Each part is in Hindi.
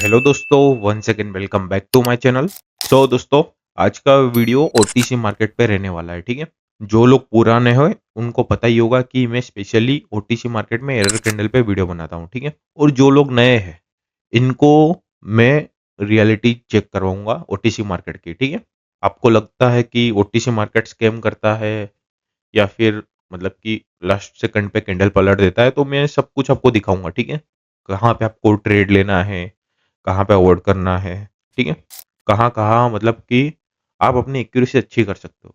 हेलो दोस्तों, one second welcome back to my channel. दोस्तों, आज का वीडियो ओटीसी मार्केट पे रहने वाला है। ठीक है, जो लोग पुराने हैं उनको पता ही होगा कि मैं स्पेशली ओटीसी मार्केट में एरर कैंडल पे वीडियो बनाता हूँ। ठीक है, और जो लोग नए हैं इनको मैं रियलिटी चेक करवाऊंगा ओटीसी मार्केट की। ठीक है, आपको लगता है कि ओटीसी मार्केट स्कैम करता है या फिर कि लास्ट सेकंड पे कैंडल पलट देता है, तो मैं सब कुछ आपको दिखाऊंगा। ठीक है, कहाँ पे आपको ट्रेड लेना है, कहाँ पे अवॉइड करना है। ठीक है, कहाँ कहाँ कि आप अपनी एक्यूरेसी अच्छी कर सकते हो।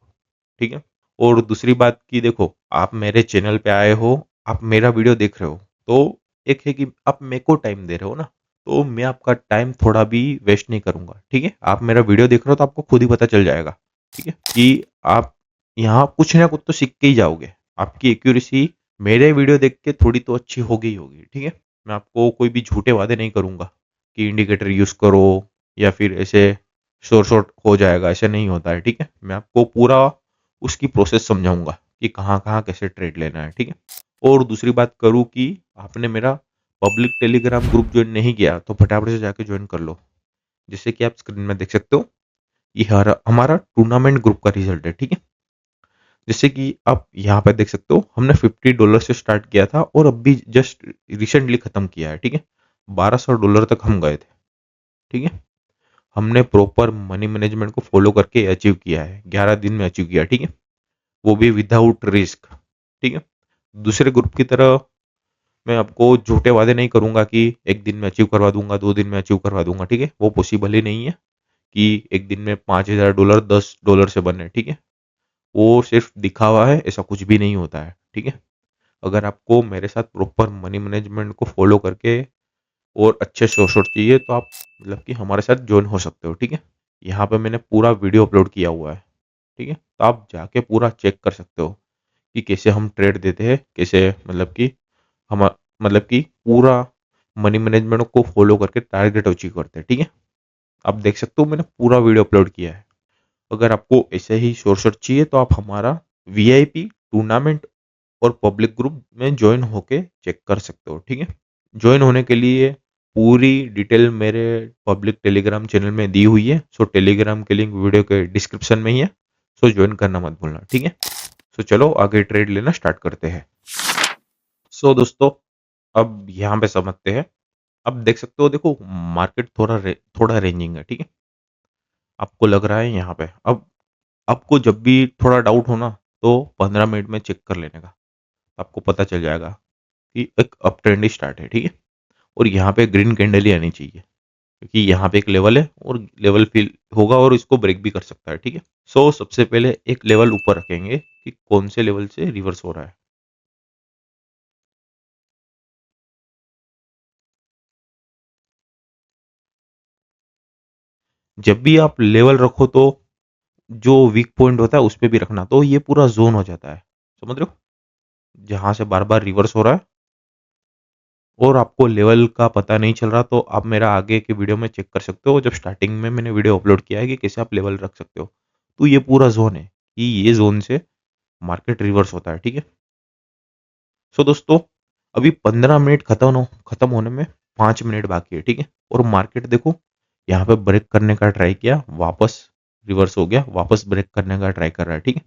ठीक है, और दूसरी बात कि देखो, आप मेरे चैनल पे आए हो, आप मेरा वीडियो देख रहे हो, तो एक है कि आप मेरे को टाइम दे रहे हो ना, तो मैं आपका टाइम थोड़ा भी वेस्ट नहीं करूंगा। ठीक है, आप मेरा वीडियो देख रहे हो तो आपको खुद ही पता चल जाएगा। ठीक है, कि आप यहाँ कुछ ना कुछ तो सीख के ही जाओगे। आपकी एक्यूरेसी मेरे वीडियो देख के थोड़ी तो अच्छी होगी ही होगी। ठीक है, मैं आपको कोई भी झूठे वादे नहीं करूंगा कि इंडिकेटर यूज करो या फिर ऐसे शॉर्ट शॉर्ट हो जाएगा, ऐसे नहीं होता है। ठीक है, मैं आपको पूरा उसकी प्रोसेस समझाऊंगा कि कहाँ कहाँ कैसे ट्रेड लेना है। ठीक है, और दूसरी बात करूँ कि आपने मेरा पब्लिक टेलीग्राम ग्रुप ज्वाइन नहीं किया तो फटाफट से जाके ज्वाइन कर लो। जैसे कि आप स्क्रीन में देख सकते हो, ये हमारा टूर्नामेंट ग्रुप का रिजल्ट है। ठीक है, जैसे कि आप यहाँ पे देख सकते हो, हमने $50 से स्टार्ट किया था और अभी जस्ट रिसेंटली खत्म किया है। ठीक है, $1200 तक हम गए थे। ठीक है, हमने प्रॉपर मनी मैनेजमेंट को फॉलो करके अचीव किया है, 11 दिन में अचीव किया। ठीक है, वो भी विदाउट रिस्क। ठीक है, दूसरे ग्रुप की तरह मैं आपको झूठे वादे नहीं करूंगा कि एक दिन में अचीव करवा दूंगा, 2 दिन में अचीव करवा दूंगा। ठीक है, वो पॉसिबल ही नहीं है कि एक दिन में $5000 $10 से बने। ठीक है, वो सिर्फ दिखावा है, ऐसा कुछ भी नहीं होता है। ठीक है, अगर आपको मेरे साथ प्रॉपर मनी मैनेजमेंट को फॉलो करके और अच्छे शॉर्ट चाहिए तो आप कि हमारे साथ ज्वाइन हो सकते हो। ठीक है, यहाँ पे मैंने पूरा वीडियो अपलोड किया हुआ है। ठीक है, तो आप जाके पूरा चेक कर सकते हो कि कैसे हम ट्रेड देते हैं, कैसे कि हम कि पूरा मनी मैनेजमेंट को फॉलो करके टारगेट अचीव करते हैं। ठीक है, आप देख सकते हो मैंने पूरा वीडियो अपलोड किया है। अगर आपको ऐसे ही शॉर्ट चाहिए तो आप हमारा वीआईपी टूर्नामेंट और पब्लिक ग्रुप में ज्वाइन होके चेक कर सकते हो। ठीक है, ज्वाइन होने के लिए पूरी डिटेल मेरे पब्लिक टेलीग्राम चैनल में दी हुई है। टेलीग्राम के लिंक वीडियो के डिस्क्रिप्शन में ही है। ज्वाइन करना मत भूलना। ठीक है, चलो आगे ट्रेड लेना स्टार्ट करते हैं। दोस्तों, अब यहाँ पे समझते हैं। अब देख सकते हो, देखो मार्केट थोड़ा रेंजिंग है। ठीक है, आपको लग रहा है यहाँ पे। अब आपको जब भी थोड़ा डाउट हो ना, तो 15 मिनट में चेक कर लेने का, आपको पता चल जाएगा कि एक अप ट्रेंड ही स्टार्ट है। ठीक है, और यहाँ पे ग्रीन कैंडल ही आनी चाहिए, क्योंकि यहाँ पे एक लेवल है और लेवल फिल होगा और इसको ब्रेक भी कर सकता है। ठीक है, सबसे पहले एक लेवल ऊपर रखेंगे कि कौन से लेवल से रिवर्स हो रहा है। जब भी आप लेवल रखो तो जो वीक पॉइंट होता है उस पे भी रखना, तो ये पूरा जोन हो जाता है। समझ रहे हो, जहां से बार बार रिवर्स हो रहा है और आपको लेवल का पता नहीं चल रहा, तो आप मेरा आगे के वीडियो में चेक कर सकते हो। जब स्टार्टिंग में मैंने वीडियो अपलोड किया है कि कैसे आप लेवल रख सकते हो, तो ये पूरा जोन है कि ये जोन से मार्केट रिवर्स होता है। ठीक है, दोस्तों, अभी 15 मिनट खत्म होने में 5 मिनट बाकी है। ठीक है, और मार्केट देखो, यहाँ पे ब्रेक करने का ट्राई किया, वापस रिवर्स हो गया, वापस ब्रेक करने का ट्राई कर रहा है। ठीक है,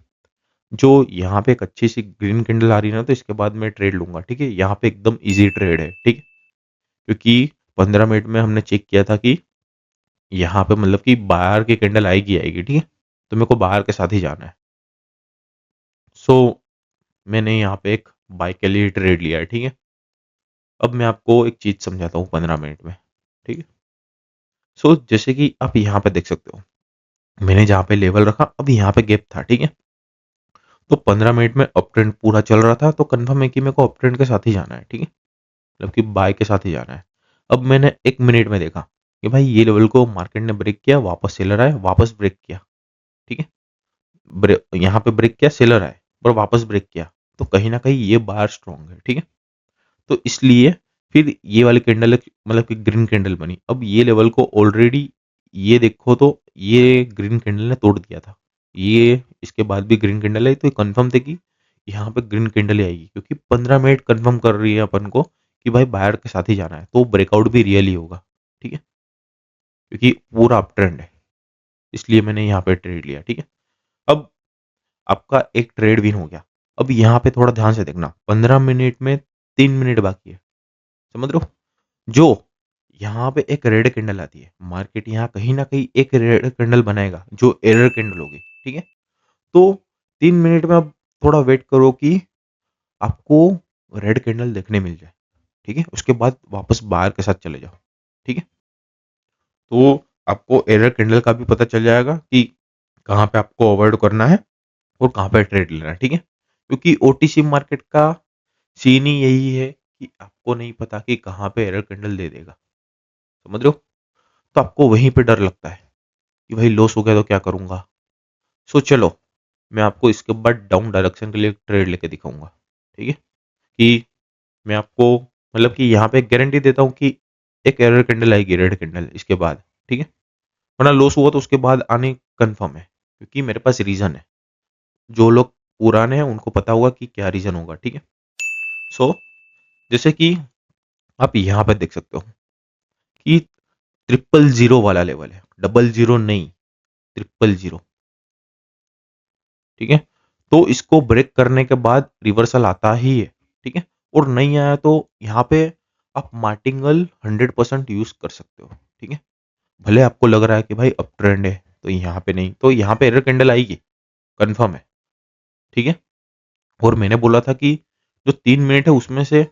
जो यहाँ पे एक अच्छी सी ग्रीन कैंडल आ रही है ना, तो इसके बाद मैं ट्रेड लूंगा। ठीक है, यहाँ पे एकदम इजी ट्रेड है। ठीक है, क्योंकि 15 मिनट में हमने चेक किया था कि यहाँ पे कि बाहर की कैंडल आएगी आएगी। ठीक है, तो मेरे को बाहर के साथ ही जाना है। सो मैंने यहाँ पे एक बाय के लिए ट्रेड लिया है। ठीक है, अब मैं आपको एक चीज समझाता हूँ 15 मिनट में। ठीक है, जैसे कि आप यहाँ पे देख सकते हो, मैंने जहाँ पे लेवल रखा, अब यहाँ पे गैप था। ठीक है, तो 15 मिनट में अप ट्रेंड पूरा चल रहा था, तो कंफर्म है कि मेरे को अप ट्रेंड के साथ ही जाना है। ठीक है, कि बाय के साथ ही जाना है। अब मैंने 1 मिनट में देखा कि भाई ये लेवल को मार्केट ने ब्रेक किया, वापस सेलर आए, वापस ब्रेक किया। ठीक है, यहाँ पे ब्रेक किया, सेलर आए और वापस ब्रेक किया, तो कहीं ना कहीं ये बार स्ट्रॉन्ग है। ठीक है, तो इसलिए फिर ये वाली कैंडल कि ग्रीन कैंडल बनी। अब ये लेवल को ऑलरेडी, ये देखो तो ये ग्रीन कैंडल ने तोड़ दिया था, ये इसके बाद भी ग्रीन कैंडल आई, तो कंफर्म थे कि यहाँ पे ग्रीन कैंडल ही आएगी, क्योंकि 15 मिनट कंफर्म कर रही है अपन को कि भाई बाहर के साथ ही जाना है, तो ब्रेकआउट भी रियल ही होगा। ठीक है, क्योंकि पूरा अप ट्रेंड है, इसलिए मैंने यहाँ पे ट्रेड लिया। ठीक है, अब आपका एक ट्रेड विन हो गया। अब यहाँ पे थोड़ा ध्यान से देखना, 15 मिनट में 3 मिनट बाकी है, समझ रहे हो? जो यहाँ पे एक रेड कैंडल आती है, मार्केट यहाँ कहीं ना कहीं एक रेड कैंडल बनाएगा जो एरर कैंडल होगी। ठीक है, तो 3 मिनट में आप थोड़ा वेट करो कि आपको रेड कैंडल देखने मिल जाए। ठीक है, उसके बाद वापस बाहर के साथ चले जाओ। ठीक है, तो आपको एरर कैंडल का भी पता चल जाएगा कि कहाँ पे आपको अवॉइड करना है और कहाँ पे ट्रेड लेना है। ठीक है, क्योंकि ओटीसी मार्केट का सीन ही यही है कि आपको नहीं पता कि कहाँ पे एरर कैंडल दे देगा, समझ रहे हो? तो आपको वहीं पे डर लगता है कि भाई लॉस हो गया तो क्या करूंगा। सो चलो, मैं आपको इसके बाद डाउन डायरेक्शन के लिए ट्रेड लेके दिखाऊंगा। ठीक है, कि मैं आपको मतलब कि यहाँ पे गारंटी देता हूँ कि एक एरर कैंडल आएगी रेड कैंडल इसके बाद। ठीक है, वरना लॉस हुआ तो उसके बाद आने कंफर्म है, क्योंकि मेरे पास रीजन है। जो लोग पुराने हैं उनको पता होगा कि क्या रीजन होगा। ठीक है, सो जैसे कि आप यहाँ पे देख सकते हो कि 000 वाला लेवल है, 00 नहीं, 000। ठीक है, तो इसको ब्रेक करने के बाद रिवर्सल आता ही है। ठीक है, और नहीं आया तो यहाँ पे आप मार्टिंगल 100% यूज कर सकते हो। ठीक है, भले आपको लग रहा है कि भाई अप ट्रेंड है तो यहाँ पे नहीं, तो यहाँ पे एरर कैंडल आएगी, कंफर्म है। ठीक है, और मैंने बोला था कि जो 3 मिनट है उसमें से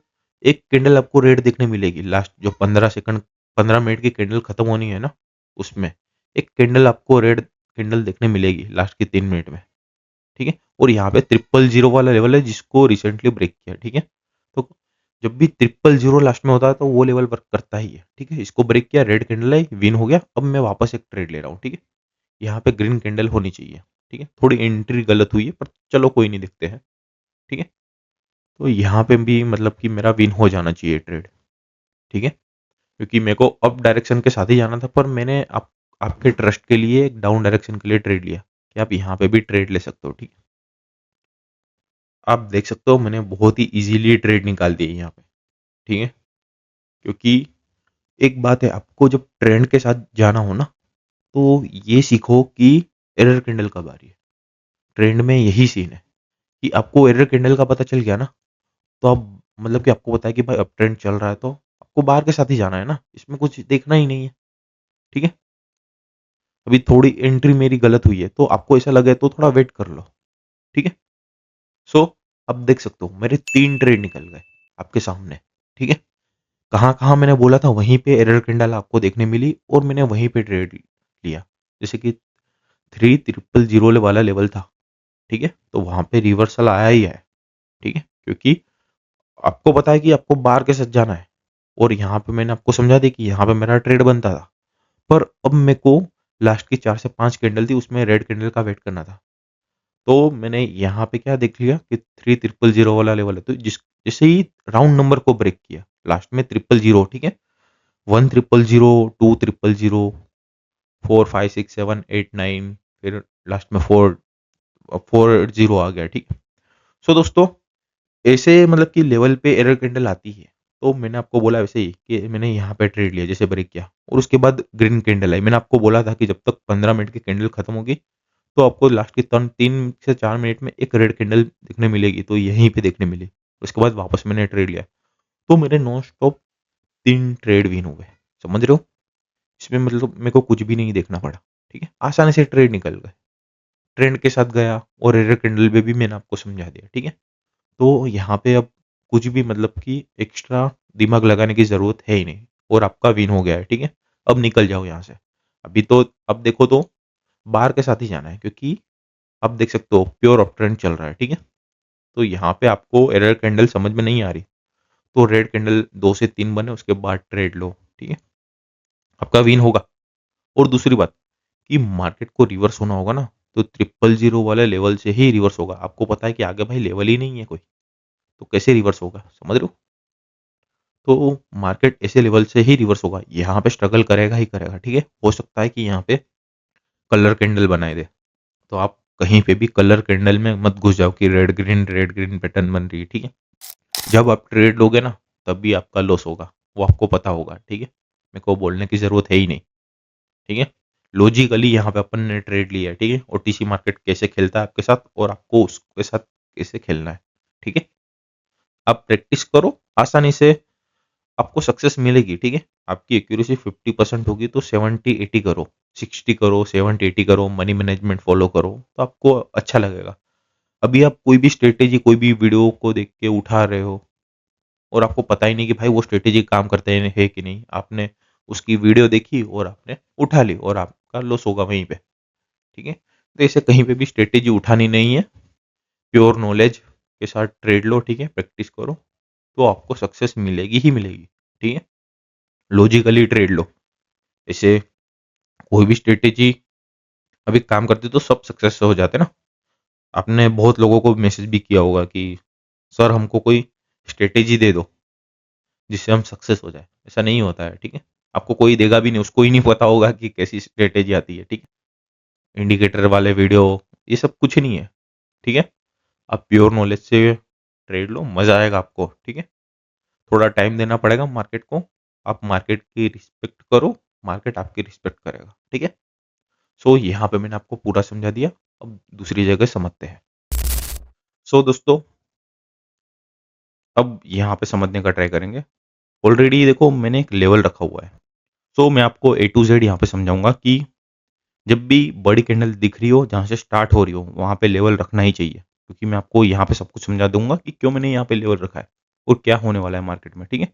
एक कैंडल आपको रेड देखने मिलेगी, लास्ट जो 15 सेकंड 15 मिनट की कैंडल खत्म होनी है ना, उसमें एक कैंडल आपको रेड कैंडल देखने मिलेगी लास्ट के 3 मिनट में। ठीक है, और यहाँ पे 000 वाला लेवल है जिसको रिसेंटली ब्रेक किया। ठीक है, तो जब भी 000 लास्ट में होता है तो वो लेवल वर्क करता ही है। ठीक है, इसको ब्रेक किया, रेड कैंडल आई, विन हो गया। अब मैं वापस एक ट्रेड ले रहा हूँ। ठीक है, यहाँ पे ग्रीन कैंडल होनी चाहिए। ठीक है, थोड़ी एंट्री गलत हुई है पर चलो कोई नहीं, देखते हैं। ठीक है, तो यहाँ पे भी मतलब कि मेरा विन हो जाना चाहिए ट्रेड। ठीक है, क्योंकि मेरे को अप डायरेक्शन के साथ ही जाना था, पर मैंने आपके ट्रस्ट के लिए एक डाउन डायरेक्शन के लिए ट्रेड लिया कि आप यहाँ पे भी ट्रेड ले सकते हो। ठीक है, आप देख सकते हो मैंने बहुत ही इजीली ट्रेड निकाल दी है यहाँ पे। ठीक है, क्योंकि एक बात है, आपको जब ट्रेंड के साथ जाना हो ना, तो ये सीखो कि एरर कैंडल कब आ रही है। ट्रेंड में यही सीन है कि आपको एरर कैंडल का पता चल गया ना, तो आप मतलब कि आपको पता है कि भाई अप ट्रेंड चल रहा है, तो आपको बाहर के साथ ही जाना है ना, इसमें कुछ देखना ही नहीं है। ठीक है, अभी थोड़ी एंट्री मेरी गलत हुई है तो आपको ऐसा लगे तो थोड़ा वेट कर लो। ठीक है, सो अब देख सकते हो मेरे 3 ट्रेड निकल गए आपके सामने। ठीक है, कहाँ कहाँ मैंने बोला था वहीं पे एरर कैंडल आपको देखने मिली और मैंने वहीं पे ट्रेड लिया। जैसे कि 3000 वाला लेवल था। ठीक है, तो वहां पे रिवर्सल आया ही है। ठीक है, क्योंकि आपको पता है कि आपको बाहर के साथ जाना है, और यहाँ पे मैंने आपको समझा दिया कि यहाँ पे मेरा ट्रेड बनता था। पर अब मेरे को लास्ट की 4 से 5 कैंडल थी, उसमें रेड कैंडल का वेट करना था। तो मैंने यहाँ पे क्या देख लिया कि 3000 वाला लेवल है, तो जैसे ही राउंड नंबर को ब्रेक किया लास्ट में 000। ठीक है, 1 000 2 000 4 5 6 7 8 9, फिर लास्ट में 4 जीरो आ गया। ठीक है, सो दोस्तों ऐसे मतलब कि लेवल पे एरर कैंडल आती है। तो मैंने आपको बोला वैसे ही कि मैंने यहाँ पे ट्रेड लिया, जैसे ब्रेक किया और उसके बाद ग्रीन कैंडल आई। मैंने आपको बोला था कि जब तक 15 मिनट की कैंडल खत्म होगी तो आपको लास्ट के 3 से 4 मिनट में एक रेड कैंडल देखने मिलेगी, तो यहीं पे देखने मिली। उसके बाद वापस मैंने ट्रेड लिया, तो मेरे नॉन स्टॉप 3 ट्रेड विन हुए, समझ रहे हो? इसमें मतलब मेरे को कुछ भी नहीं देखना पड़ा। ठीक है, आसानी से ट्रेड निकल गए, ट्रेंड के साथ गया और एरर कैंडल पे भी मैंने आपको समझा दिया। ठीक है, तो यहाँ पे अब कुछ भी मतलब कि एक्स्ट्रा दिमाग लगाने की ज़रूरत है ही नहीं, और आपका विन हो गया है। ठीक है, अब निकल जाओ यहाँ से। अभी तो अब देखो तो बाहर के साथ ही जाना है, क्योंकि आप देख सकते हो प्योर अप ट्रेंड चल रहा है। ठीक है, तो यहाँ पे आपको एरर कैंडल समझ में नहीं आ रही, तो रेड कैंडल 2 से 3 बने उसके बाद ट्रेड लो। ठीक है, आपका विन होगा। और दूसरी बात कि मार्केट को रिवर्स होना होगा ना, तो 000 वाले लेवल से ही रिवर्स होगा। आपको पता है कि आगे भाई लेवल ही नहीं है कोई, तो कैसे रिवर्स होगा, समझ रहे हो? तो मार्केट ऐसे लेवल से ही रिवर्स होगा, यहाँ पे स्ट्रगल करेगा ही करेगा। ठीक है, हो सकता है कि यहाँ पे कलर कैंडल बनाए दे, तो आप कहीं पे भी कलर कैंडल में मत घुस जाओ कि रेड ग्रीन पैटर्न बन रही है। ठीक है, जब आप ट्रेड लोगे ना तब भी आपका लॉस होगा, वो आपको पता होगा। ठीक है, मेरे को बोलने की जरूरत है ही नहीं। ठीक है। लॉजिकली यहाँ पे अपन ने ट्रेड लिया है, ठीक है। ओटीसी मार्केट कैसे खेलता है आपके साथ और आपको उसके साथ कैसे खेलना है, ठीक है। आप प्रैक्टिस करो, आसानी से आपको सक्सेस मिलेगी, ठीक है। आपकी एक्यूरेसी 50% होगी तो 70-80 करो, 60 करो, 70-80 करो, मनी मैनेजमेंट फॉलो करो तो आपको अच्छा लगेगा। अभी आप कोई भी स्ट्रेटेजी, कोई भी वीडियो को देख के उठा रहे हो और आपको पता ही नहीं कि भाई वो स्ट्रेटेजी काम करते हैं है कि नहीं। आपने उसकी वीडियो देखी और आपने उठा ली और आपका लॉस होगा वहीं पे, ठीक है। तो ऐसे कहीं पे भी स्ट्रेटेजी उठानी नहीं है, प्योर नॉलेज के साथ ट्रेड लो, ठीक है। प्रैक्टिस करो तो आपको सक्सेस मिलेगी ही मिलेगी, ठीक है। लॉजिकली ट्रेड लो। ऐसे कोई भी स्ट्रेटेजी अभी काम करती तो सब सक्सेस हो जाते ना। आपने बहुत लोगों को मैसेज भी किया होगा कि सर हमको कोई स्ट्रेटेजी दे दो जिससे हम सक्सेस हो जाए। ऐसा नहीं होता है, ठीक है। आपको कोई देगा भी नहीं, उसको ही नहीं पता होगा कि कैसी स्ट्रेटेजी आती है, ठीक है। इंडिकेटर वाले वीडियो, ये सब कुछ नहीं है, ठीक है। आप प्योर नॉलेज से ट्रेड लो, मजा आएगा आपको, ठीक है। थोड़ा टाइम देना पड़ेगा मार्केट को। आप मार्केट की रिस्पेक्ट करो, मार्केट आपकी रिस्पेक्ट करेगा, ठीक है। सो यहाँ पे मैंने आपको पूरा समझा दिया, अब दूसरी जगह समझते हैं। सो दोस्तों, अब यहाँ पे समझने का ट्राई करेंगे। ऑलरेडी देखो मैंने एक लेवल रखा हुआ है। सो मैं आपको ए टू जेड यहाँ पे समझाऊंगा कि जब भी बड़ी कैंडल दिख रही हो, जहाँ से स्टार्ट हो रही हो, वहाँ पे लेवल रखना ही चाहिए, क्योंकि मैं आपको यहाँ पे सब कुछ समझा दूंगा कि क्यों मैंने यहाँ पे लेवल रखा है और क्या होने वाला है मार्केट में, ठीक है।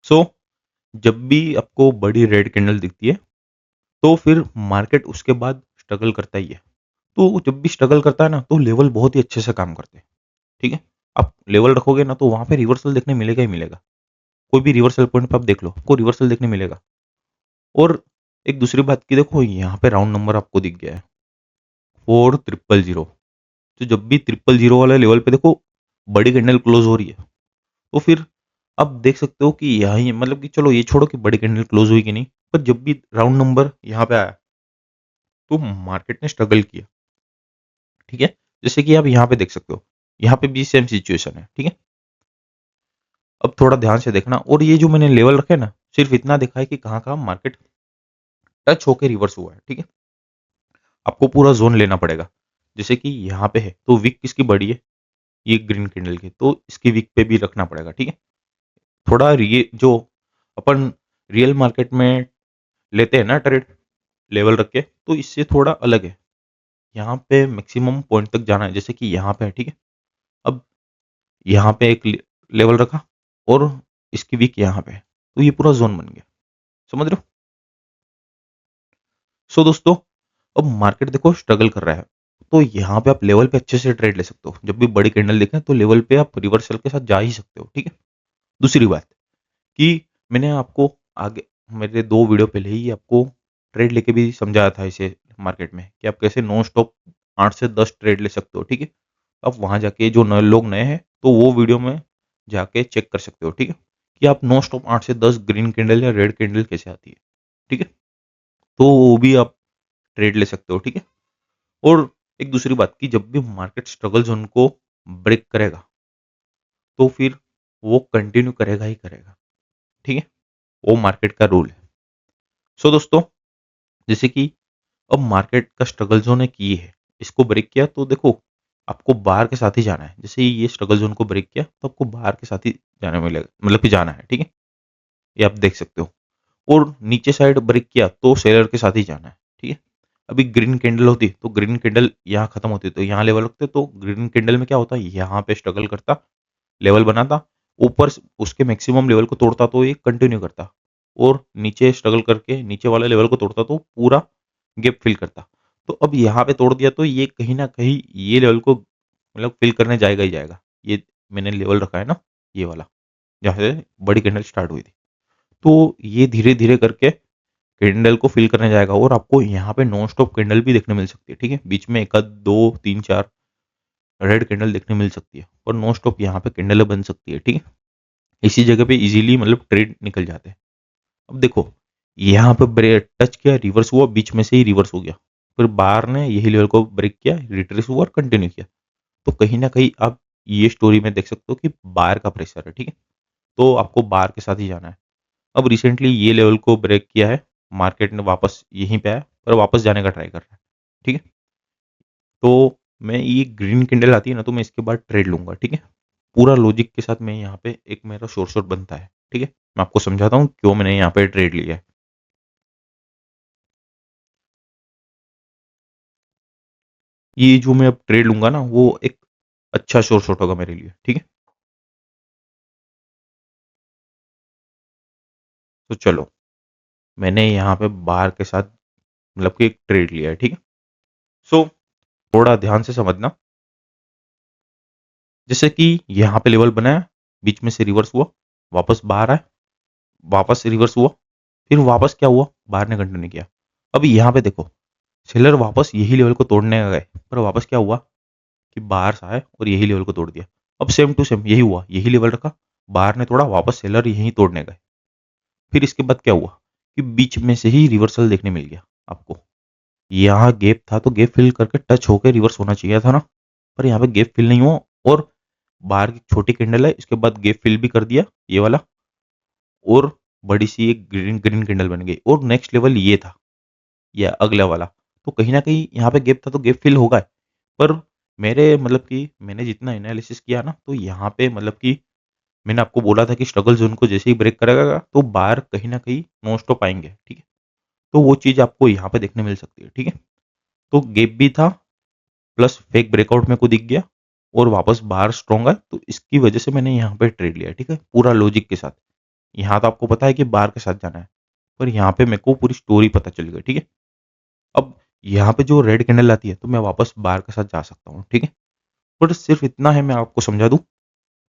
सो जब भी आपको बड़ी रेड कैंडल दिखती है तो फिर मार्केट उसके बाद स्ट्रगल करता ही है। तो जब भी स्ट्रगल करता है ना तो लेवल बहुत ही अच्छे से काम करते हैं, ठीक है। आप लेवल रखोगे ना तो वहां पे रिवर्सल देखने मिलेगा ही मिलेगा। कोई भी रिवर्सल पॉइंट पे आप देख लो, आपको रिवर्सल देखने मिलेगा। और एक दूसरी बात की, देखो यहाँ पे राउंड नंबर आपको दिख गया है 4000। तो जब भी 000 वाले लेवल पे देखो बड़ी कैंडल क्लोज हो रही है तो फिर आप देख सकते हो कि यहाँ मतलब कि चलो ये छोड़ो कि बड़ी कैंडल क्लोज हुई कि नहीं, पर जब भी राउंड नंबर यहाँ पे आया तो मार्केट ने स्ट्रगल किया, ठीक है। जैसे कि आप यहाँ पे देख सकते हो, यहाँ पे भी सेम सिचुएशन है, ठीक है। अब थोड़ा ध्यान से देखना, और ये जो मैंने लेवल रखे ना, सिर्फ इतना दिखा है कि कहाँ कहाँ मार्केट टच होके रिवर्स हुआ है, ठीक है। आपको पूरा जोन लेना पड़ेगा। जैसे कि यहाँ पे है तो विक किसकी बड़ी है, ये ग्रीन कैंडल की, तो इसकी विक पे भी रखना पड़ेगा, ठीक है। थोड़ा ये जो अपन रियल मार्केट में लेते हैं ना ट्रेड, लेवल रख के, तो इससे थोड़ा अलग है। यहाँ पे मैक्सिमम पॉइंट तक जाना है, जैसे कि यहाँ पे है, ठीक है। अब यहाँ पे एक लेवल रखा और इसकी वीक यहाँ पे है, तो ये पूरा जोन बन गया, समझ रहे हो। सो दोस्तों, अब मार्केट देखो स्ट्रगल कर रहा है, तो यहाँ पे आप लेवल पे अच्छे से ट्रेड ले सकते हो। जब भी बड़ी कैंडल देखें तो लेवल पे आप रिवर्सल के साथ जा ही सकते हो, ठीक है। दूसरी बात कि मैंने आपको आगे मेरे 2 वीडियो पहले ही आपको ट्रेड लेके भी समझाया था इसे मार्केट में, कि आप कैसे नॉन स्टॉप 8 से 10 ट्रेड ले सकते हो, ठीक है। आप वहां जाके जो नए लोग नए हैं तो वो वीडियो में जाके चेक कर सकते हो, ठीक है, कि आप नॉन स्टॉप 8 से 10 ग्रीन कैंडल या रेड कैंडल कैसे आती है, ठीक है। तो वो भी आप ट्रेड ले सकते हो, ठीक है। और एक दूसरी बात की, जब भी मार्केट स्ट्रगल जोन को ब्रेक करेगा तो फिर वो कंटिन्यू करेगा ही करेगा, ठीक है। वो मार्केट का रूल है। सो दोस्तों, जैसे कि अब मार्केट का स्ट्रगल जोन है की है, इसको ब्रेक किया तो देखो आपको बाहर के साथ ही जाना है। जैसे ही ये स्ट्रगल जोन को ब्रेक किया तो आपको बाहर के साथ ही जाने मिलेगा, मतलब कि जाना है, ठीक है। ये आप देख सकते हो। और नीचे साइड ब्रेक किया तो सेलर के साथ ही जाना है, ठीक है। अभी ग्रीन कैंडल होती तो ग्रीन कैंडल यहाँ खत्म होती तो यहाँ लेवल रखते, तो ग्रीन कैंडल में क्या होता, यहाँ पे स्ट्रगल करता, लेवल बनाता, ऊपर उसके मैक्सिमम लेवल को तोड़ता तो ये कंटिन्यू करता, और नीचे स्ट्रगल करके नीचे वाले लेवल को तोड़ता तो पूरा गैप फिल करता। तो अब यहाँ पे तोड़ दिया तो ये कहीं ना कहीं ये लेवल को मतलब फिल करने जाएगा ही जाएगा। ये मैंने लेवल रखा है ना, ये वाला, जहाँ से बड़ी कैंडल स्टार्ट हुई थी, तो ये धीरे धीरे करके कैंडल को फिल करने जाएगा। और आपको यहाँ पे नॉन स्टॉप कैंडल भी देखने मिल सकती है, ठीक है। बीच में एक आध दो तीन चार रेड कैंडल देखने मिल सकती है, और नॉन स्टॉप यहाँ पे कैंडल बन सकती है, ठीक है। इसी जगह पे इजीली मतलब ट्रेड निकल जाते हैं। अब देखो यहाँ पे ब्रेक टच किया, रिवर्स हुआ, बीच में से ही रिवर्स हो गया, फिर बाहर ने यही लेवल को ब्रेक किया, रिट्रेस हुआ और कंटिन्यू किया। तो कहीं ना कहीं आप ये स्टोरी में देख सकते हो कि बायर का प्रेशर है, ठीक है। तो आपको बायर के साथ ही जाना है। अब रिसेंटली ये लेवल को ब्रेक किया है, मार्केट ने वापस यहीं पे आया पर वापस जाने का ट्राई कर रहा है, ठीक है। तो मैं ये ग्रीन कैंडल आती है ना, तो मैं इसके बाद ट्रेड लूंगा, ठीक है। पूरा लॉजिक के साथ मैं यहाँ पे एक मेरा शॉर्ट बनता है, ठीक है। मैं आपको समझाता हूँ क्यों मैंने यहाँ पे ट्रेड लिया है। ये जो मैं अब ट्रेड लूंगा ना, वो एक अच्छा शॉर्ट होगा मेरे लिए, ठीक है। तो चलो, मैंने यहाँ पे बार के साथ मतलब कि एक ट्रेड लिया है, ठीक है। सो थोड़ा ध्यान से समझना। जैसे कि यहाँ पे लेवल बनाया, बीच में से रिवर्स हुआ, वापस बाहर आया, वापस से रिवर्स हुआ, फिर वापस क्या हुआ, बाहर ने कंटिन्यू किया। अब यहाँ पे देखो, सेलर वापस यही लेवल को तोड़ने गए, पर वापस क्या हुआ कि बाहर से आए और यही लेवल को तोड़ दिया। अब सेम टू सेम यही हुआ, यही लेवल रखा, बाहर ने तोड़ा, वापस सेलर यही तोड़ने गए। फिर इसके बाद क्या हुआ कि बीच में से ही रिवर्सल देखने मिल गया आपको। यहाँ गैप था तो गैप फिल करके टच होकर रिवर्स होना चाहिए था ना, पर यहाँ पे गैप फिल नहीं हुआ। और बाहर की छोटी कैंडल है, इसके बाद गैप फिल भी कर दिया ये वाला, और बड़ी सी एक ग्रीन ग्रीन कैंडल बन गई। और नेक्स्ट लेवल ये था या अगला वाला, तो कहीं ना कहीं यहाँ पे गैप था तो गैप फिल होगा। पर मेरे मतलब कि मैंने जितना एनालिसिस किया ना, तो यहाँ पे मतलब कि मैंने आपको बोला था कि स्ट्रगल जोन को जैसे ही ब्रेक करेगा तो बाहर कहीं ना कहीं नॉन स्टॉप आएंगे, ठीक है। तो वो चीज़ आपको यहाँ पे देखने मिल सकती है, ठीक है। तो गैप भी था, प्लस फेक ब्रेकआउट मेरे को दिख गया, और वापस बाहर स्ट्रॉन्ग है, तो इसकी वजह से मैंने यहाँ पे ट्रेड लिया, ठीक है, पूरा लॉजिक के साथ। यहाँ तो आपको पता है कि बाहर के साथ जाना है, पर यहाँ पे मेरे को पूरी स्टोरी पता चल गई, ठीक है। अब यहाँ पे जो रेड कैंडल आती है तो मैं वापस बाहर के साथ जा सकता हूँ, ठीक है। बट सिर्फ इतना है, मैं आपको समझा दूं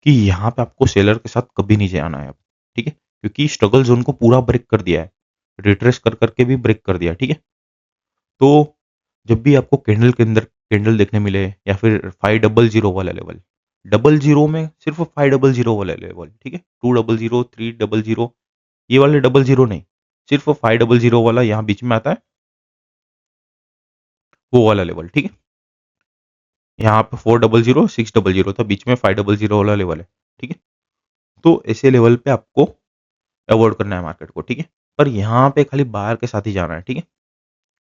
कि यहाँ पे आपको सेलर के साथ कभी नहीं जाना है अब, ठीक है, क्योंकि स्ट्रगल जोन को पूरा ब्रेक कर दिया है, रिट्रेस कर करके भी ब्रेक कर दिया, ठीक है। तो जब भी आपको कैंडल के अंदर कैंडल देखने मिले, या फिर 500 वाला लेवल, 00 में सिर्फ 500 वाला लेवल, ठीक है, 200 300, ये वाले 00 नहीं, सिर्फ 500 वाला यहाँ बीच में आता है, वो वाला लेवल, ठीक है। यहाँ पे 400 600 था, बीच में 500 वाला लेवल है, ठीक है। तो ऐसे लेवल पे आपको अवॉइड करना है मार्केट को, ठीक है। पर यहाँ पे खाली बाहर के साथ ही जाना है, ठीक है।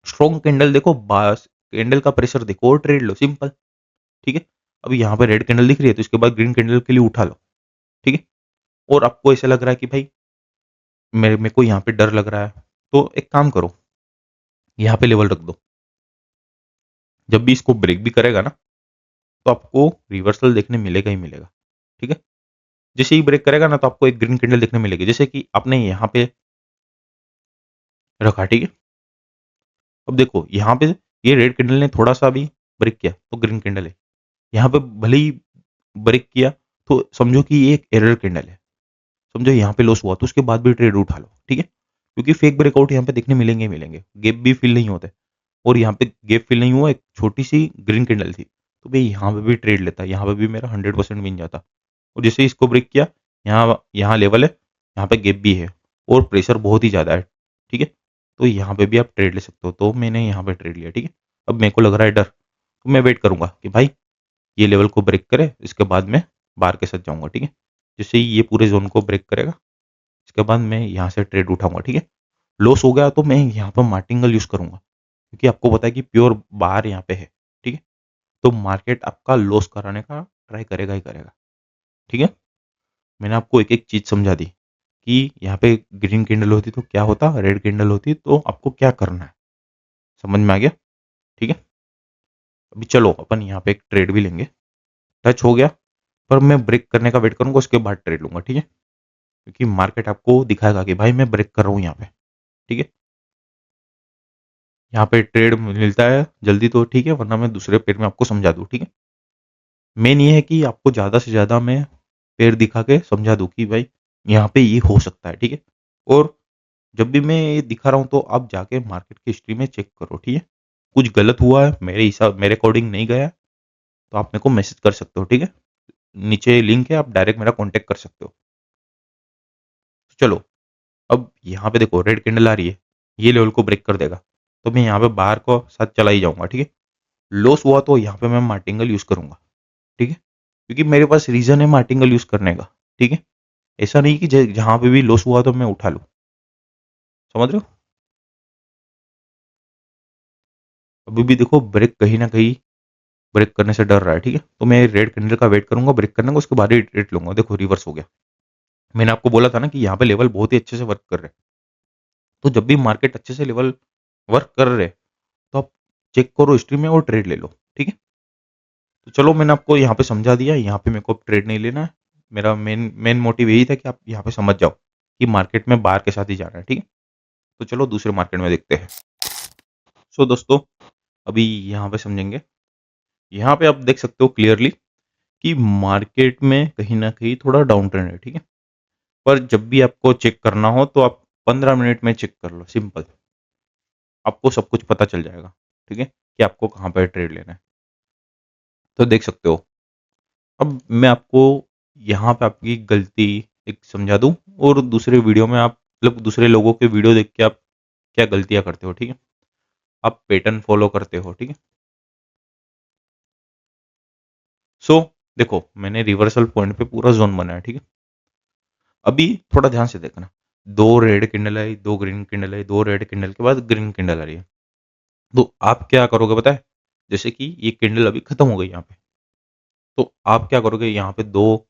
स्ट्रॉन्ग कैंडल देखो, बस कैंडल का प्रेशर देखो और ट्रेड लो, सिंपल, ठीक है। अभी यहाँ पे रेड कैंडल दिख रही है, तो इसके बाद ग्रीन कैंडल के लिए उठा लो, ठीक है। और आपको ऐसा लग रहा है कि भाई मेरे को यहाँ पे डर लग रहा है, तो एक काम करो, यहाँ पे लेवल रख दो। जब भी इसको ब्रेक भी करेगा ना, तो आपको रिवर्सल देखने मिलेगा ही मिलेगा, ठीक है। जैसे ही ब्रेक करेगा ना, तो आपको एक ग्रीन कैंडल देखने मिलेगी, जैसे कि आपने यहाँ पे रखा, ठीक है। अब देखो यहाँ पे ये रेड कैंडल ने थोड़ा सा भी ब्रेक किया तो ग्रीन कैंडल है, यहाँ पे भले ही ब्रेक किया तो समझो कि ये एक एरर कैंडल है, समझो यहाँ पे लॉस हुआ तो उसके बाद भी ट्रेड उठा लो, ठीक है। क्योंकि फेक ब्रेकआउट यहाँ पे देखने मिलेंगे ही मिलेंगे, गैप भी फिल नहीं होते, और यहाँ पे गैप फिल नहीं हुआ, एक छोटी सी ग्रीन कैंडल थी, तो भाई यहाँ पे भी ट्रेड लेता, यहाँ पे भी मेरा 100% विन जाता। और जैसे इसको ब्रेक किया, यहाँ यहाँ लेवल है, यहाँ पे गैप भी है, और प्रेशर बहुत ही ज़्यादा है, ठीक है। तो यहाँ पे भी आप ट्रेड ले सकते हो, तो मैंने यहाँ पे ट्रेड लिया, ठीक है। अब मेरे को लग रहा है डर, तो मैं वेट करूंगा कि भाई ये लेवल को ब्रेक करे, इसके बाद मैं बार के साथ जाऊंगा, ठीक है। जैसे ही ये पूरे जोन को ब्रेक करेगा, इसके बाद मैं यहाँ से ट्रेड उठाऊंगा, ठीक है। लॉस हो गया तो मैं यहाँ पर मार्टिंगल यूज करूंगा, क्योंकि आपको पता है कि प्योर बार यहाँ पे है, ठीक है। तो मार्केट आपका लॉस कराने का ट्राई करेगा ही करेगा, ठीक है। मैंने आपको एक एक चीज समझा दी कि यहाँ पे ग्रीन कैंडल होती तो क्या होता, रेड कैंडल होती तो आपको क्या करना है, समझ में आ गया, ठीक है। अभी चलो अपन यहाँ पे एक ट्रेड भी लेंगे। टच हो गया, पर मैं ब्रेक करने का वेट करूंगा, उसके बाद ट्रेड लूंगा, ठीक है। क्योंकि मार्केट आपको दिखाएगा कि भाई मैं ब्रेक कर रहा हूँ यहाँ पे, ठीक है। यहाँ पे ट्रेड मिलता है जल्दी तो ठीक है, वरना मैं दूसरे पेड़ में आपको समझा दूँ, ठीक है। मेन ये है कि आपको ज़्यादा से ज़्यादा मैं पेड़ दिखा के समझा दूँ कि भाई यहाँ पे ये हो सकता है, ठीक है। और जब भी मैं ये दिखा रहा हूँ तो आप जाके मार्केट की हिस्ट्री में चेक करो, ठीक है। कुछ गलत हुआ है मेरे हिसाब, मेरे अकॉर्डिंग नहीं गया है, तो आप मेरे को मैसेज कर सकते हो, ठीक है। नीचे लिंक है, आप डायरेक्ट मेरा कॉन्टेक्ट कर सकते हो। तो चलो, अब यहाँ पे देखो रेड कैंडल आ रही है, ये लेवल को ब्रेक कर देगा, तो मैं यहाँ पे बाहर को साथ चला ही जाऊंगा, ठीक है। लॉस हुआ तो यहाँ पे मैं मार्टिंगल यूज करूंगा, ठीक है। क्योंकि मेरे पास रीजन है मार्टिंगल यूज करने का। ठीक है, ऐसा नहीं कि जहां पे भी लॉस हुआ तो मैं उठा लूं। समझ रहे हो? अभी भी देखो ब्रेक कहीं ना कहीं ब्रेक करने से डर रहा है। ठीक है, तो मैं रेड कैंडल का वेट करूंगा, ब्रेक करने का, उसके बाद ही रेट लूंगा। देखो रिवर्स हो गया। मैंने आपको बोला था ना कि यहाँ पे लेवल बहुत ही अच्छे से वर्क कर रहे हैं। तो जब भी मार्केट अच्छे से लेवल वर्क कर रहे हैं तो आप चेक करो हिस्ट्री में और ट्रेड ले लो। ठीक है, तो चलो मैंने आपको यहाँ पे समझा दिया। यहाँ पे मेरे को ट्रेड नहीं लेना है। मेरा मेन मेन मोटिव यही था कि आप यहाँ पे समझ जाओ कि मार्केट में बाहर के साथ ही जाना है। ठीक है, तो चलो दूसरे मार्केट में देखते हैं। सो दोस्तों, अभी यहाँ पे समझेंगे। यहाँ पे आप देख सकते हो क्लियरली कि मार्केट में कहीं ना कहीं थोड़ा डाउन ट्रेंड है। ठीक है, पर जब भी आपको चेक करना हो तो आप 15 मिनट में चेक कर लो, सिंपल। आपको सब कुछ पता चल जाएगा। ठीक है, कि आपको कहाँ पर ट्रेड लेना है। तो देख सकते हो। अब मैं आपको यहाँ पे आपकी गलती एक समझा दूं, और दूसरे वीडियो में आप मतलब दूसरे लोगों के वीडियो देख के आप क्या गलतियां करते हो। ठीक है, आप पैटर्न फॉलो करते हो। ठीक है, सो देखो मैंने रिवर्सल पॉइंट पे पूरा जोन बनाया। ठीक है, अभी थोड़ा ध्यान से देखना। दो रेड कैंडल आई, दो ग्रीन कैंडल आई, दो रेड कैंडल के बाद ग्रीन कैंडल आ रही है। तो आप क्या करोगे पता है? जैसे कि ये कैंडल अभी खत्म हो गई यहाँ पे, तो आप क्या करोगे? यहाँ पे दो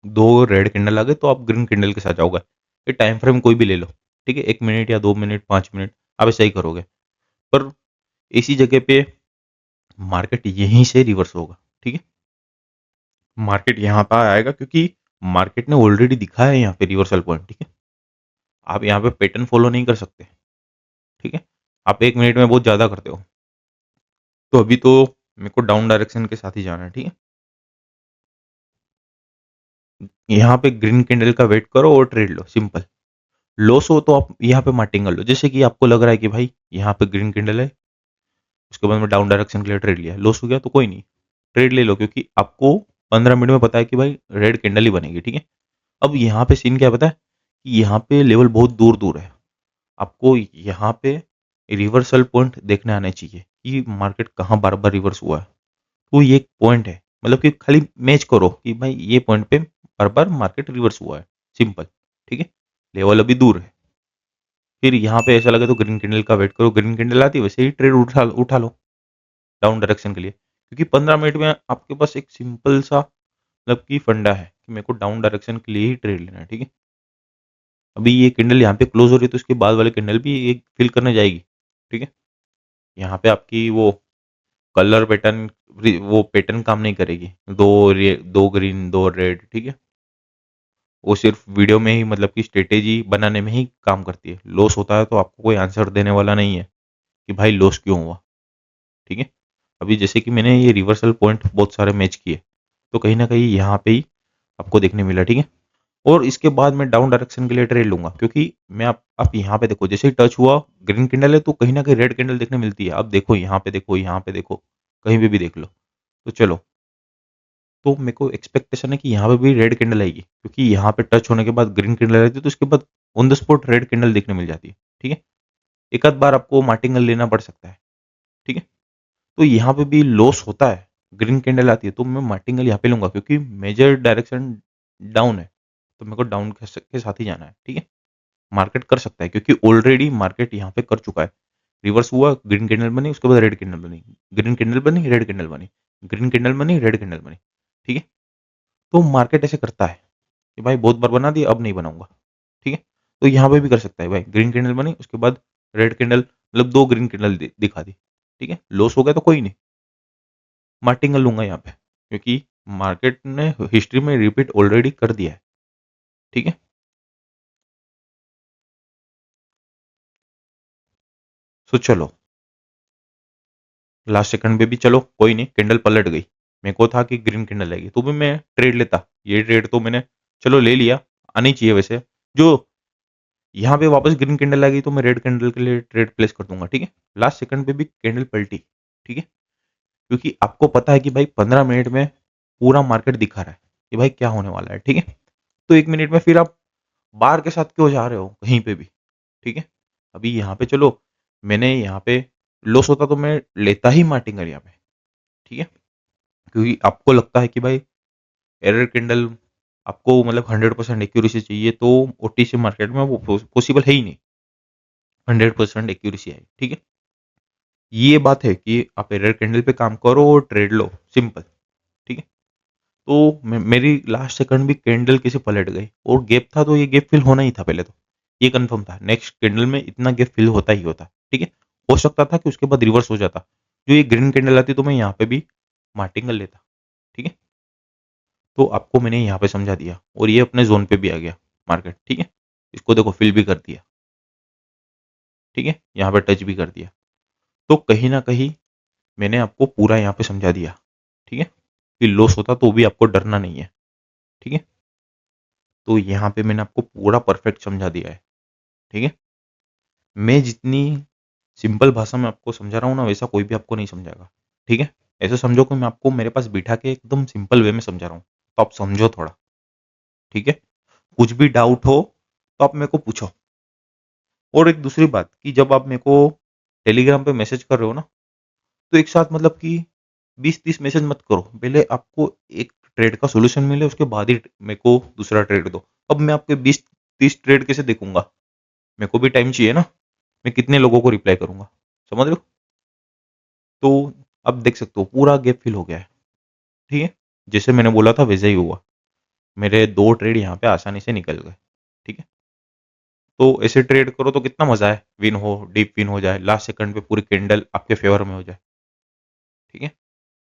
दो रेड कैंडल आ गए तो आप ग्रीन कैंडल के साथ जाओगे। ये टाइम फ्रेम कोई भी ले लो। ठीक है, 1 मिनट या 2 मिनट, 5 मिनट, आप ऐसा ही करोगे। पर इसी जगह पे मार्केट यहीं से रिवर्स होगा। ठीक है, मार्केट यहाँ पर आएगा क्योंकि मार्केट ने ऑलरेडी दिखाया है यहाँ पे रिवर्सल पॉइंट। ठीक है, आप यहाँ पे पैटर्न फॉलो नहीं कर सकते। ठीक है, आप 1 मिनट में बहुत ज्यादा करते हो। तो अभी तो मेरे को डाउन डायरेक्शन के साथ ही जाना है। ठीक है, यहाँ पे ग्रीन कैंडल का वेट करो और ट्रेड लो, सिंपल। लॉस हो तो आप यहाँ पे मार्टिंग कर लो। जैसे कि आपको लग रहा है कि भाई यहाँ पे ग्रीन कैंडल है, उसके बाद में डाउन डायरेक्शन के लिए ट्रेड लिया, लॉस हो गया तो कोई नहीं, ट्रेड ले लो, क्योंकि आपको 15 मिनट में पता है कि भाई रेड कैंडल ही बनेगी। ठीक है, अब यहाँ पे सीन क्या पता है कि यहाँ पे लेवल बहुत दूर दूर है। आपको यहाँ पे रिवर्सल पॉइंट देखने आने चाहिए कि मार्केट कहाँ बार बार रिवर्स हुआ है। तो ये एक पॉइंट है, मतलब कि खाली मैच करो कि भाई ये पॉइंट पे बार बार मार्केट रिवर्स हुआ है, सिंपल। ठीक है, लेवल अभी दूर है। फिर यहाँ पे ऐसा लगे तो ग्रीन कैंडल का वेट करो, ग्रीन कैंडल आती है वैसे ही ट्रेड उठा लो डाउन डायरेक्शन के लिए। क्योंकि 15 मिनट में आपके पास एक सिंपल सा मतलब की फंडा है कि मेरे को डाउन डायरेक्शन के लिए ही ट्रेड लेना है। ठीक है, अभी ये कैंडल यहाँ पे क्लोज हो रही है तो इसके बाद वाले कैंडल भी एक फिल करने जाएगी। ठीक है, यहाँ पे आपकी वो कलर पैटर्न, वो पैटर्न काम नहीं करेगी। दो ग्रीन दो रेड। ठीक है, वो सिर्फ वीडियो में ही मतलब कि स्ट्रेटेजी बनाने में ही काम करती है। लॉस होता है तो आपको कोई आंसर देने वाला नहीं है कि भाई लॉस क्यों हुआ। ठीक है, अभी जैसे कि मैंने ये रिवर्सल पॉइंट बहुत सारे मैच किए, तो कहीं ना कहीं यहाँ पे ही आपको देखने मिला। ठीक है, और इसके बाद मैं डाउन डायरेक्शन के लिए ट्रेड लूंगा, क्योंकि मैं आप यहाँ पे देखो, जैसे ही टच हुआ ग्रीन कैंडल है तो कहीं ना कहीं रेड कैंडल देखने मिलती है। अब देखो यहाँ पे, देखो यहाँ पे, देखो कहीं भी देख लो। तो चलो, तो मेरे को एक्सपेक्टेशन है कि यहाँ पे भी रेड कैंडल आएगी, क्योंकि यहाँ पे टच होने के बाद ग्रीन कैंडल आती है तो उसके बाद on the spot red candle देखने मिल जाती है। ठीक है, एक आध बार आपको मार्टिंगल लेना पड़ सकता है। ठीक है, तो यहाँ पे भी लॉस होता है, ग्रीन कैंडल आती है तो मैं मार्टिंगल यहाँ पे लूंगा, क्योंकि मेजर डायरेक्शन डाउन है तो मेरे को डाउन के साथ ही जाना है। ठीक है, मार्केट कर सकता है क्योंकि ऑलरेडी मार्केट यहाँ पे कर चुका है। रिवर्स हुआ, ग्रीन कैंडल बनी, उसके बाद रेड कैंडल बनी, ग्रीन कैंडल बनी, रेड कैंडल बनी, ग्रीन कैंडल बनी, रेड कैंडल बनी। ठीक है, तो मार्केट ऐसे करता है कि भाई बहुत बार बना दिया अब नहीं बनाऊंगा। ठीक है, तो यहाँ पे भी कर सकता है भाई, ग्रीन कैंडल बनी उसके बाद रेड कैंडल, मतलब दो ग्रीन कैंडल दिखा दी। ठीक है, लॉस हो गया तो कोई नहीं, मार्टिंगल लूंगा यहाँ पे, क्योंकि मार्केट ने हिस्ट्री में रिपीट ऑलरेडी कर दिया है। ठीक है, तो चलो लास्ट सेकंड पे भी चलो कोई नहीं, कैंडल पलट गई। मेरे को था कि ग्रीन कैंडल आएगी तो भी मैं ट्रेड लेता, ये ट्रेड तो मैंने चलो ले लिया, आनी चाहिए वैसे। जो यहाँ पे वापस ग्रीन कैंडल आ गई तो मैं रेड कैंडल के लिए ट्रेड प्लेस कर दूंगा। ठीक है, लास्ट सेकंड पे भी कैंडल पलटी। ठीक है, क्योंकि आपको पता है कि भाई 15 मिनट में पूरा मार्केट दिखा रहा है कि भाई क्या होने वाला है। ठीक है, तो 1 मिनट में फिर आप बार के साथ क्यों जा रहे हो कहीं पे भी। ठीक है, अभी यहाँ पे चलो, मैंने यहाँ पे लॉस होता तो मैं लेता ही मार्टिंगर यहाँ पे। ठीक है, क्योंकि आपको लगता है कि भाई एरर कैंडल आपको मतलब 100% एक्यूरेसी चाहिए, तो ओटीसी मार्केट में वो पॉसिबल है ही नहीं 100% एक्यूरेसी है, ठीक है। ये बात है कि आप एरर कैंडल पे काम करो और ट्रेड लो, सिंपल, ठीक है। तो मेरी लास्ट सेकंड भी कैंडल किसी पलट गई और गैप था, तो ये गैप फिल होना ही था पहले, तो ये कंफर्म था नेक्स्ट कैंडल में इतना गैप फिल होता ही होता, ठीक है। हो सकता था कि उसके बाद रिवर्स हो जाता, जो ये ग्रीन कैंडल आती तो मैं यहाँ पे भी मार्टिंग कर लेता, ठीक है। तो आपको मैंने यहाँ पे समझा दिया और ये अपने जोन पे भी आ गया मार्केट, ठीक है। इसको देखो फिल भी कर दिया, ठीक है, यहाँ पे टच भी कर दिया। तो कहीं ना कहीं मैंने आपको पूरा यहाँ पे समझा दिया, ठीक है, कि लॉस होता तो भी आपको डरना नहीं है, ठीक है। तो यहाँ पे मैंने आपको पूरा परफेक्ट समझा दिया है, ठीक है। मैं जितनी सिंपल भाषा में आपको समझा रहा हूँ ना, वैसा कोई भी आपको नहीं समझाएगा, ठीक है। ऐसे समझो कि मैं आपको मेरे पास बिठा के एकदम सिंपल वे में समझा रहा हूँ, तो आप समझो थोड़ा, ठीक है। कुछ भी डाउट हो तो आप मेरे को पूछो। और एक दूसरी बात कि जब आप मेरे को टेलीग्राम पे मैसेज कर रहे हो ना, तो एक साथ मतलब कि 20-30 मैसेज मत करो, पहले आपको एक ट्रेड का सोल्यूशन मिले, उसके बाद ही मेरे को दूसरा ट्रेड दो। अब मैं आपके 20-30 ट्रेड कैसे देखूंगा, मेरे को भी टाइम चाहिए ना, मैं कितने लोगों को रिप्लाई करूंगा, समझ रहे हो। तो अब देख सकते हो पूरा गैप फिल हो गया है, ठीक है। जैसे मैंने बोला था वैसे ही हुआ, मेरे 2 ट्रेड यहाँ पे आसानी से निकल गए, ठीक है। तो ऐसे ट्रेड करो तो कितना मजा है, विन हो, डीप विन हो जाए, लास्ट सेकंड पे पूरी कैंडल आपके फेवर में हो जाए, ठीक है।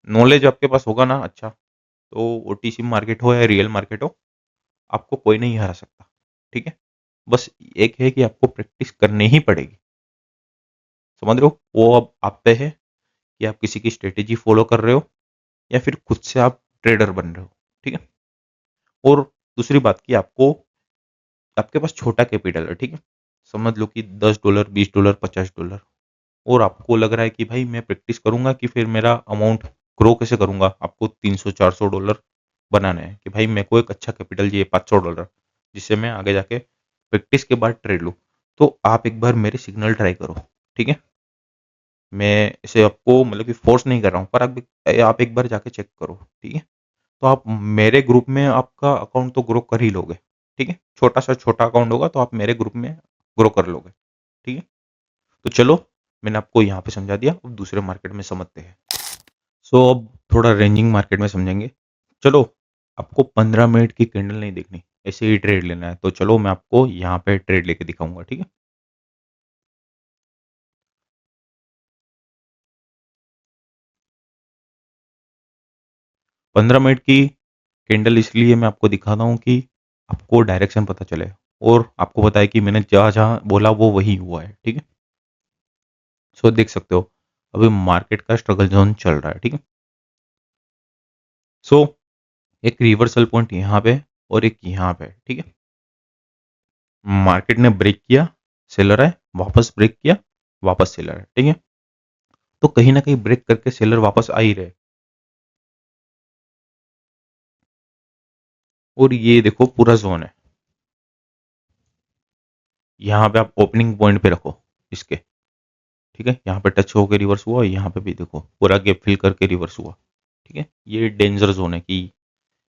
नॉलेज आपके पास होगा ना अच्छा, तो ओटीसी मार्केट हो या रियल मार्केट हो, आपको कोई नहीं हरा सकता, ठीक है। बस एक है कि आपको प्रैक्टिस करनी ही पड़ेगी, समझ रहे हो। वो अब आप पे है कि आप किसी की स्ट्रेटेजी फॉलो कर रहे हो या फिर खुद से आप ट्रेडर बन रहे हो, ठीक है। और दूसरी बात कि आपको आपके पास छोटा कैपिटल है, ठीक है। समझ लो कि $10, $20, $50, और आपको लग रहा है कि भाई मैं प्रैक्टिस करूंगा कि फिर मेरा अमाउंट ग्रो कैसे करूंगा, आपको $300-400 बनाना है कि भाई मेरे को एक अच्छा कैपिटल चाहिए $500, जिससे मैं आगे जाके प्रैक्टिस के बाद ट्रेड लूँ। तो आप एक बार मेरे सिग्नल ट्राई करो, ठीक है। मैं इसे आपको मतलब कि फोर्स नहीं कर रहा हूँ, पर आप एक बार जाके चेक करो, ठीक है। तो आप मेरे ग्रुप में आपका अकाउंट तो ग्रो कर ही लोगे, ठीक है। छोटा सा छोटा अकाउंट होगा तो आप मेरे ग्रुप में ग्रो कर लोगे, ठीक है। तो चलो, मैंने आपको यहाँ पे समझा दिया, अब दूसरे मार्केट में समझते हैं। सो अब थोड़ा रेंजिंग मार्केट में समझेंगे। चलो, आपको 15 मिनट की कैंडल नहीं देखनी, ऐसे ही ट्रेड लेना है, तो चलो मैं आपको यहाँ पे ट्रेड लेके दिखाऊंगा, ठीक है। 15 मिनट की कैंडल इसलिए मैं आपको दिखाता हूँ कि आपको डायरेक्शन पता चले और आपको पता है कि मैंने जहाँ जहाँ बोला वो वही हुआ है, ठीक है। सो देख सकते हो अभी मार्केट का स्ट्रगल जोन चल रहा है, ठीक है। सो एक रिवर्सल पॉइंट यहाँ पे और एक यहाँ पे, ठीक है। मार्केट ने ब्रेक किया, सेलर है, वापस ब्रेक किया, वापस सेलर है, ठीक है। तो कहीं ना कहीं ब्रेक करके सेलर वापस आ ही रहे, और ये देखो पूरा जोन है। यहाँ पे आप ओपनिंग पॉइंट पे रखो इसके, ठीक है। यहाँ पे टच होकर रिवर्स हुआ, यहाँ पे भी देखो पूरा गैप फिल करके रिवर्स हुआ, ठीक है। ये डेंजर जोन है कि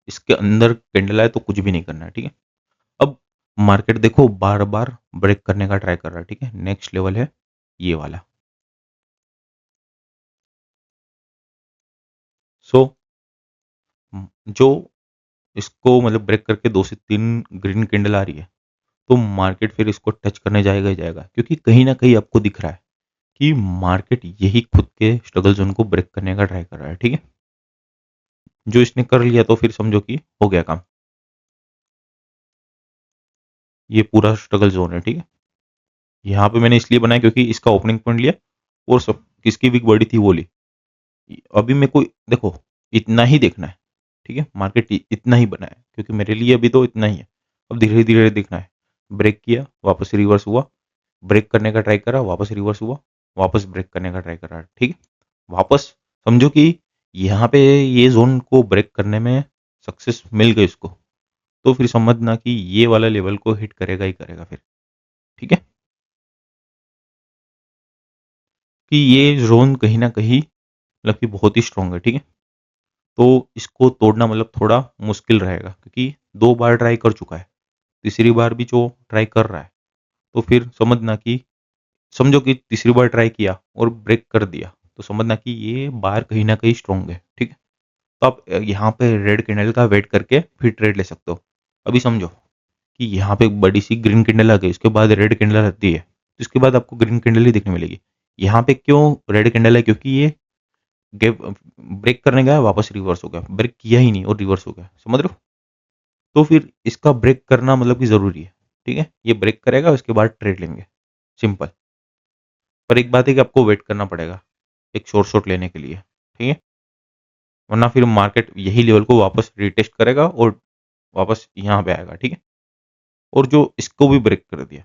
इसके अंदर कैंडल आए तो कुछ भी नहीं करना है, ठीक है। अब मार्केट देखो बार बार ब्रेक करने का ट्राई कर रहा है, ठीक है। नेक्स्ट लेवल है ये वाला। सो जो इसको मतलब ब्रेक करके 2 से 3 ग्रीन कैंडल आ रही है, तो मार्केट फिर इसको टच करने जाएगा ही जाएगा, क्योंकि कहीं ना कहीं आपको दिख रहा है कि मार्केट यही खुद के स्ट्रगल जोन को ब्रेक करने का ट्राई कर रहा है, ठीक है। जो इसने कर लिया तो फिर समझो कि हो गया काम। ये पूरा स्ट्रगल जोन है, ठीक है। यहाँ पे मैंने इसलिए बनाया क्योंकि इसका ओपनिंग पॉइंट लिया और सब किसकी वीक बड़ी थी वो ली। अभी मेरे को देखो इतना ही देखना है, ठीक है। मार्केट इतना ही बना है क्योंकि मेरे लिए अभी तो इतना ही है। अब धीरे धीरे देखना है, ब्रेक किया वापस रिवर्स हुआ, ब्रेक करने का ट्राई करा वापस रिवर्स हुआ, वापस ब्रेक करने का ट्राई करा, ठीक है। वापस समझो कि यहाँ पे ये जोन को ब्रेक करने में सक्सेस मिल गई इसको, तो फिर समझना कि ये वाला लेवल को हिट करेगा ही करेगा फिर, ठीक है। कि ये जोन कहीं ना कहीं मतलब कि बहुत ही स्ट्रांग है, ठीक है। तो इसको तोड़ना मतलब थोड़ा मुश्किल रहेगा, क्योंकि 2 बार ट्राई कर चुका है, तीसरी बार भी जो ट्राई कर रहा है, तो फिर समझो कि तीसरी बार ट्राई किया और ब्रेक कर दिया, तो समझना कि ये बार कहीं न कहीं स्ट्रॉन्ग है, ठीक है? तो आप यहाँ पे रेड कैंडल का वेट करके फिर ट्रेड ले सकते हो। अभी समझो कि यहाँ पे एक बड़ी सी ग्रीन कैंडल आ गई, उसके बाद रेड कैंडल आती है, तो इसके बाद आपको ग्रीन कैंडल ही देखने मिलेगी। यहाँ पे क्यों रेड कैंडल है? क्योंकि ये गैप ब्रेक करने गया, वापस रिवर्स हो गया, ब्रेक किया ही नहीं और रिवर्स हो गया, समझ रहे हो? तो फिर इसका ब्रेक करना मतलब कि ज़रूरी है, ठीक है? ये ब्रेक करेगा, उसके बाद ट्रेड लेंगे, सिंपल। पर एक बात है कि आपको वेट करना पड़ेगा एक शॉर्ट लेने के लिए, ठीक है? वरना फिर मार्केट यही लेवल को वापस रिटेस्ट करेगा और वापस यहाँ पे आएगा, ठीक है? और जो इसको भी ब्रेक कर दिया,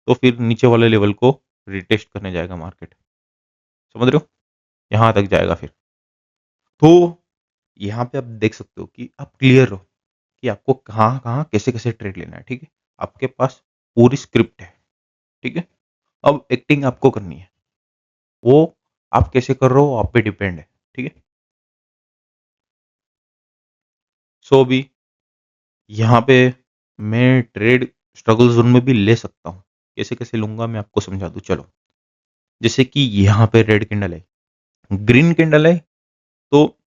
तो फिर नीचे वाले लेवल को रिटेस्ट करने जाएगा मार्केट, समझ रहे हो? यहाँ तक जाएगा फिर। तो यहाँ पे आप देख सकते हो कि आप क्लियर हो कि आपको कहाँ-कहाँ, कैसे-कैसे ट्रेड लेना है, ठीक है? आपके पास पूरी स्क्रिप्ट है, ठीक है? अब एक्टिंग आपको करनी है, वो आप कैसे कर रहे हो आप पे डिपेंड है, ठीक है? सो अभी यहाँ पे मैं ट्रेड स्ट्रगल ज़ोन में भी ले सकता हूँ। कैसे-कैसे लूँगा मैं आपको समझा दूँ, चलो। जैसे कि यहाँ पे रेड कैंडल है, ग्रीन कैंडल है, तो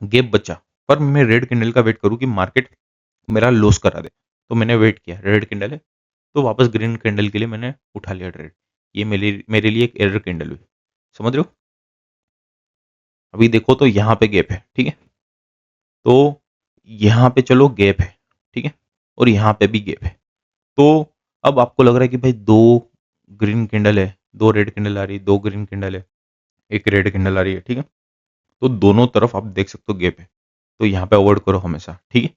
गैप बचा, पर मैं रेड कैंडल का वेट करूँ कि मार्केट मेरा लॉस करा दे। तो मैंने वेट किया, रेड कैंडल है, तो वापस ग्रीन कैंडल के लिए मैंने उठा लिया ट्रेड। ये मेरे मेरे लिए एक एरर कैंडल हुई, समझ रहे हो? अभी देखो तो यहाँ पे गैप है, ठीक है? तो यहाँ पे चलो गैप है, ठीक है? और यहाँ पे भी गैप है। तो अब आपको लग रहा है कि भाई 2 ग्रीन कैंडल है, 2 रेड कैंडल आ रही है, 2 ग्रीन कैंडल है, 1 रेड कैंडल आ रही है, ठीक है? तो दोनों तरफ आप देख सकते हो गैप है। तो यहाँ पे अवॉइड करो हमेशा, ठीक है?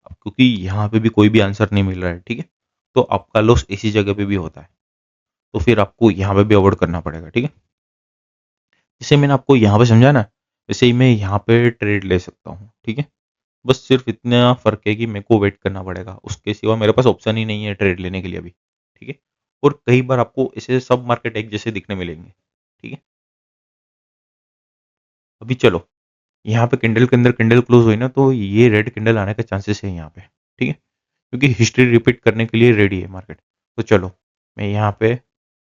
अब क्योंकि यहाँ पे भी कोई भी आंसर नहीं मिल रहा है, ठीक है? तो आपका लॉस इसी जगह पे भी होता है। तो फिर आपको यहाँ पे भी अवॉइड करना पड़ेगा, ठीक है? जैसे मैंने आपको यहाँ पे समझा ना, वैसे ही मैं यहाँ पे ट्रेड ले सकता हूँ, ठीक है? बस सिर्फ इतना फ़र्क है कि मेरे को वेट करना पड़ेगा, उसके सिवा मेरे पास ऑप्शन ही नहीं है ट्रेड लेने के लिए अभी, ठीक है? और कई बार आपको ऐसे सब मार्केट एक जैसे दिखने मिलेंगे, ठीक है? अभी चलो, यहाँ पे कैंडल के अंदर कैंडल क्लोज हुई ना, तो ये रेड कैंडल आने के चांसेस है यहाँ पे, ठीक है? क्योंकि हिस्ट्री रिपीट करने के लिए रेडी है मार्केट। तो चलो, मैं यहाँ पे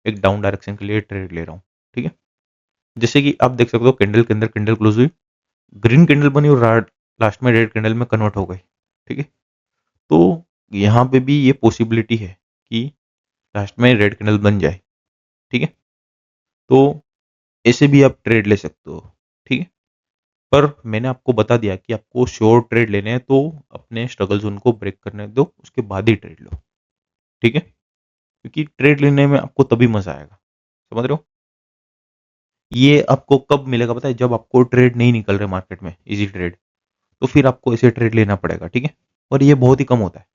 एक डाउन डायरेक्शन के लिए ट्रेड ले रहा हूँ, ठीक है? जैसे कि आप देख सकते हो कैंडल के अंदर कैंडल क्लोज हुई, ग्रीन कैंडल बनी और लास्ट में रेड कैंडल में कन्वर्ट हो गई, ठीक है? तो यहाँ पे भी ये पॉसिबिलिटी है कि लास्ट में रेड कैंडल बन जाए, ठीक है? तो ऐसे भी आप ट्रेड ले सकते हो, ठीक है? पर मैंने आपको बता दिया कि आपको शॉर्ट ट्रेड लेने हैं, तो अपने स्ट्रगल ज़ोन को ब्रेक करने दो, उसके बाद ही ट्रेड लो, ठीक है? क्योंकि ट्रेड लेने में आपको तभी मज़ा आएगा, समझ रहे हो? ये आपको कब मिलेगा पता है? जब आपको ट्रेड नहीं निकल रहे मार्केट में, ईज़ी ट्रेड, तो फिर आपको ऐसे ट्रेड लेना पड़ेगा, ठीक है? और ये बहुत ही कम होता है,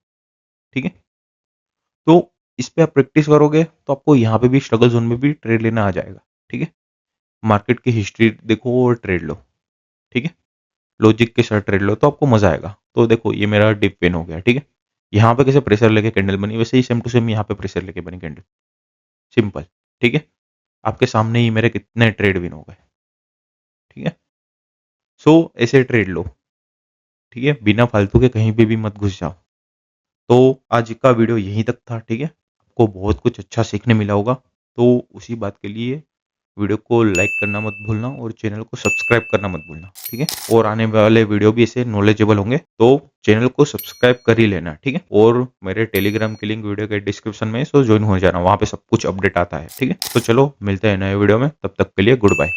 ठीक है? तो इस पे आप प्रैक्टिस करोगे, तो आपको यहाँ पे भी स्ट्रगल ज़ोन में भी ट्रेड लेना आ जाएगा, ठीक है? मार्केट की हिस्ट्री देखो और ट्रेड लो, ठीक है? लॉजिक के साथ ट्रेड लो तो आपको मज़ा आएगा। तो देखो ये मेरा डिप पेन हो गया, ठीक है? यहाँ पे कैसे प्रेशर लेके कैंडल बनी, वैसे ही सेम टू सेम यहाँ पे प्रेशर लेके बनी कैंडल, सिंपल, ठीक है? आपके सामने ही मेरे कितने ट्रेड विन हो गए, ठीक है? सो ऐसे ट्रेड लो, ठीक है? बिना फालतू के कहीं पे भी मत घुस जाओ। तो आज का वीडियो यहीं तक था, ठीक है? आपको बहुत कुछ अच्छा सीखने मिला होगा, तो उसी बात के लिए वीडियो को लाइक करना मत भूलना और चैनल को सब्सक्राइब करना मत भूलना, ठीक है? और आने वाले वीडियो भी ऐसे नॉलेजेबल होंगे, तो चैनल को सब्सक्राइब कर ही लेना, ठीक है? और मेरे टेलीग्राम की लिंक वीडियो के डिस्क्रिप्शन में है, सो ज्वाइन हो जाना, वहाँ पे सब कुछ अपडेट आता है, ठीक है? तो चलो मिलते हैं नए वीडियो में, तब तक के लिए गुड बाय।